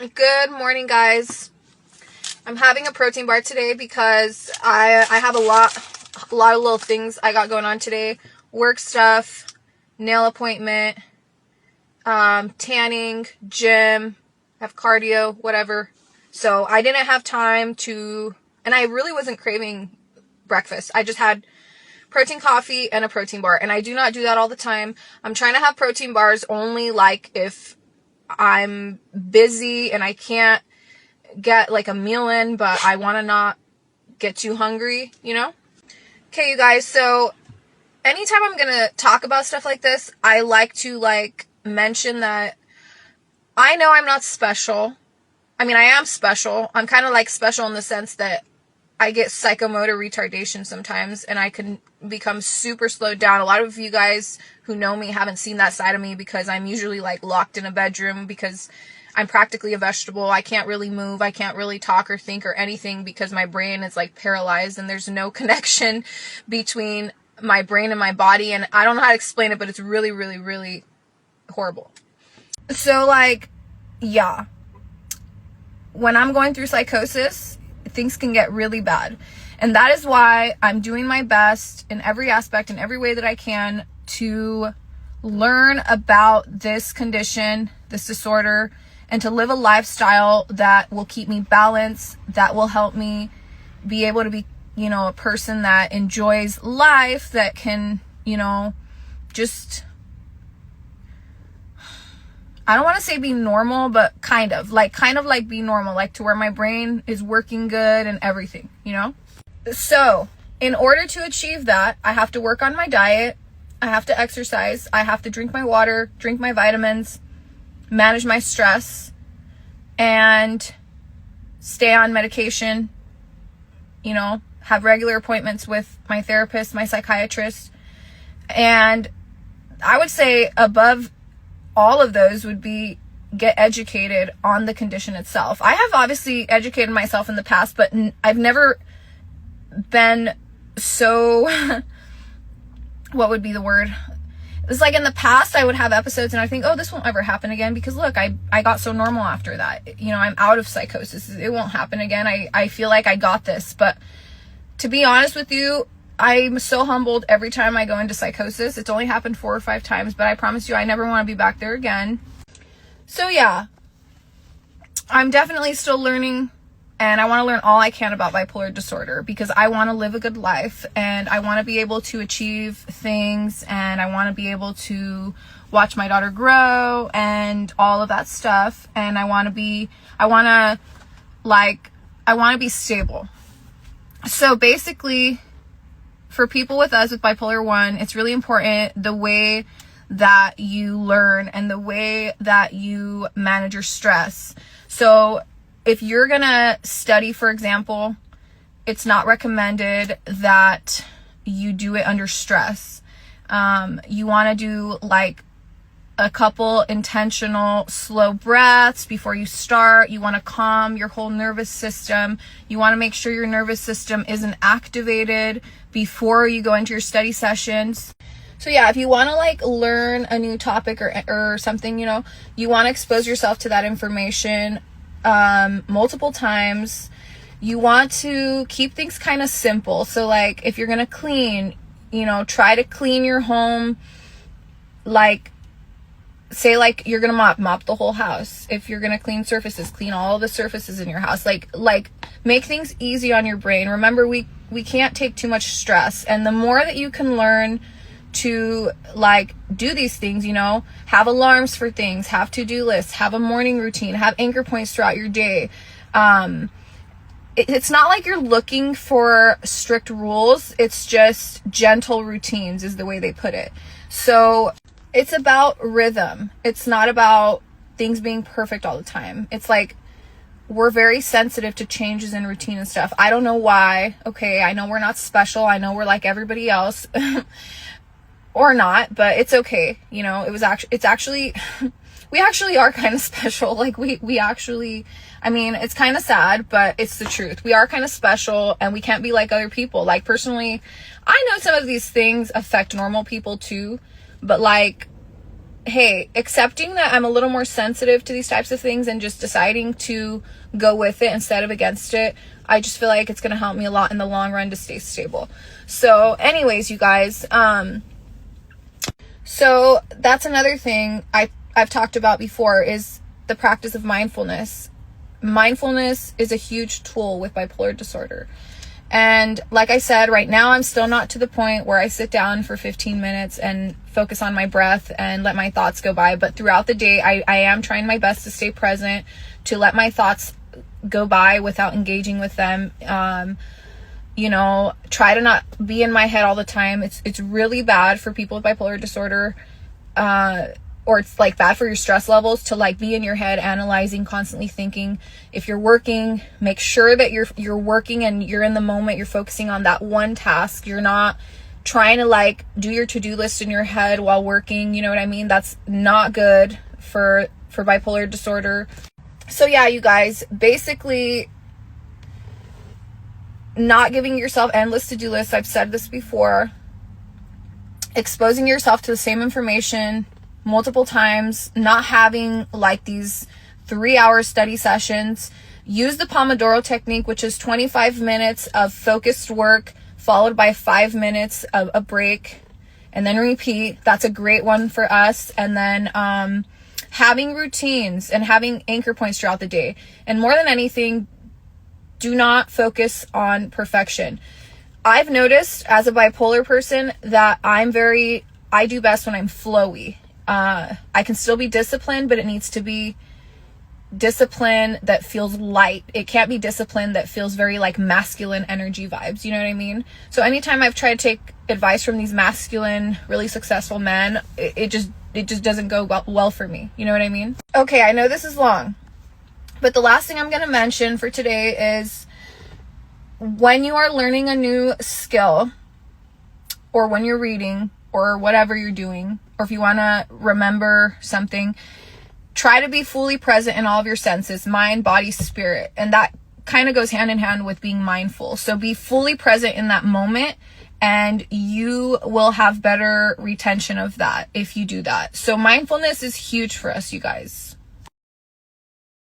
Good morning, guys. I'm having a protein bar today because I have a lot of little things I got going on today. Work stuff, nail appointment, tanning, gym, have cardio, whatever. So I didn't have time to, and I really wasn't craving breakfast. I just had protein coffee and a protein bar, and I do not do that all the time. I'm trying to have protein bars only like if I'm busy and I can't get like a meal in, but I want to not get too hungry, you know? Okay, you guys, so anytime I'm gonna talk about stuff like this, I like to mention that I know I'm not special. I mean, I am special. I'm kind of special in the sense that I get psychomotor retardation sometimes, and I can become super slowed down. A lot of you guys who know me haven't seen that side of me because I'm usually locked in a bedroom because I'm practically a vegetable. I can't really move. I can't really talk or think or anything because my brain is paralyzed, and there's no connection between my brain and my body. And I don't know how to explain it, but it's really, really, really horrible. So yeah, when I'm going through psychosis, things can get really bad. And that is why I'm doing my best in every aspect, in every way that I can, to learn about this condition, this disorder, and to live a lifestyle that will keep me balanced, that will help me be able to be, a person that enjoys life, that can, just, I don't want to say be normal, but kind of be normal, to where my brain is working good and everything, So in order to achieve that, I have to work on my diet. I have to exercise. I have to drink my water, drink my vitamins, manage my stress, and stay on medication, have regular appointments with my therapist, my psychiatrist. And I would say above all of those would be get educated on the condition itself. I have obviously educated myself in the past, but I've never been so what would be the word? It's in the past I would have episodes and I think, oh, this won't ever happen again because look, I got so normal after that. I'm out of psychosis. It won't happen again. I feel like I got this. But to be honest with you, I'm so humbled every time I go into psychosis. It's only happened 4 or 5 times, but I promise you I never want to be back there again. So yeah, I'm definitely still learning, and I want to learn all I can about bipolar disorder because I want to live a good life, and I want to be able to achieve things, and I want to be able to watch my daughter grow and all of that stuff. And I want to be stable. So basically, for people with bipolar 1, it's really important the way that you learn and the way that you manage your stress. So if you're gonna study, for example, it's not recommended that you do it under stress. You want to do a couple intentional slow breaths before you start. You want to calm your whole nervous system. You want to make sure your nervous system isn't activated before you go into your study sessions. So yeah, if you want to learn a new topic or something, you want to expose yourself to that information multiple times. You want to keep things kind of simple. So if you're going to clean, try to clean your home, say you're going to mop the whole house. If you're going to clean surfaces, clean all the surfaces in your house. Make things easy on your brain. Remember, we can't take too much stress. And the more that you can learn to do these things, have alarms for things, have to-do lists, have a morning routine, have anchor points throughout your day. It's not like you're looking for strict rules. It's just gentle routines is the way they put it. So it's about rhythm. It's not about things being perfect all the time. It's we're very sensitive to changes in routine and stuff. I don't know why. Okay, I know we're not special. I know we're like everybody else. Or not, but it's okay. It's actually, we actually are kind of special. We actually, it's kind of sad, but it's the truth. We are kind of special, and we can't be like other people. Personally, I know some of these things affect normal people too, but hey, accepting that I'm a little more sensitive to these types of things and just deciding to go with it instead of against it, I just feel like it's going to help me a lot in the long run to stay stable. So anyways, you guys, so that's another thing I've talked about before, is the practice of mindfulness. Mindfulness is a huge tool with bipolar disorder. And like I said, right now I'm still not to the point where I sit down for 15 minutes and focus on my breath and let my thoughts go by. But throughout the day, I am trying my best to stay present, to let my thoughts go by without engaging with them. You know, try to not be in my head all the time. It's really bad for people with bipolar disorder, or it's like bad for your stress levels to like be in your head, analyzing, constantly thinking. If you're working, make sure that you're working and you're in the moment, you're focusing on that one task. You're not trying to like do your to-do list in your head while working, you know what I mean? That's not good for bipolar disorder. So yeah, you guys, basically not giving yourself endless to-do lists. I've said this before. Exposing yourself to the same information multiple times, not having like these 3-hour study sessions. Use the Pomodoro technique, which is 25 minutes of focused work followed by 5 minutes of a break, and then repeat. That's a great one for us. And then having routines and having anchor points throughout the day. And more than anything, do not focus on perfection. I've noticed as a bipolar person that I do best when I'm flowy. I can still be disciplined, but it needs to be discipline that feels light. It can't be discipline that feels very like masculine energy vibes. You know what I mean? So anytime I've tried to take advice from these masculine, really successful men, it just doesn't go well for me. You know what I mean? Okay, I know this is long, but the last thing I'm going to mention for today is when you are learning a new skill, or when you're reading, or whatever you're doing, or if you want to remember something, try to be fully present in all of your senses, mind, body, spirit. And that kind of goes hand in hand with being mindful. So be fully present in that moment, and you will have better retention of that if you do that. So mindfulness is huge for us, you guys.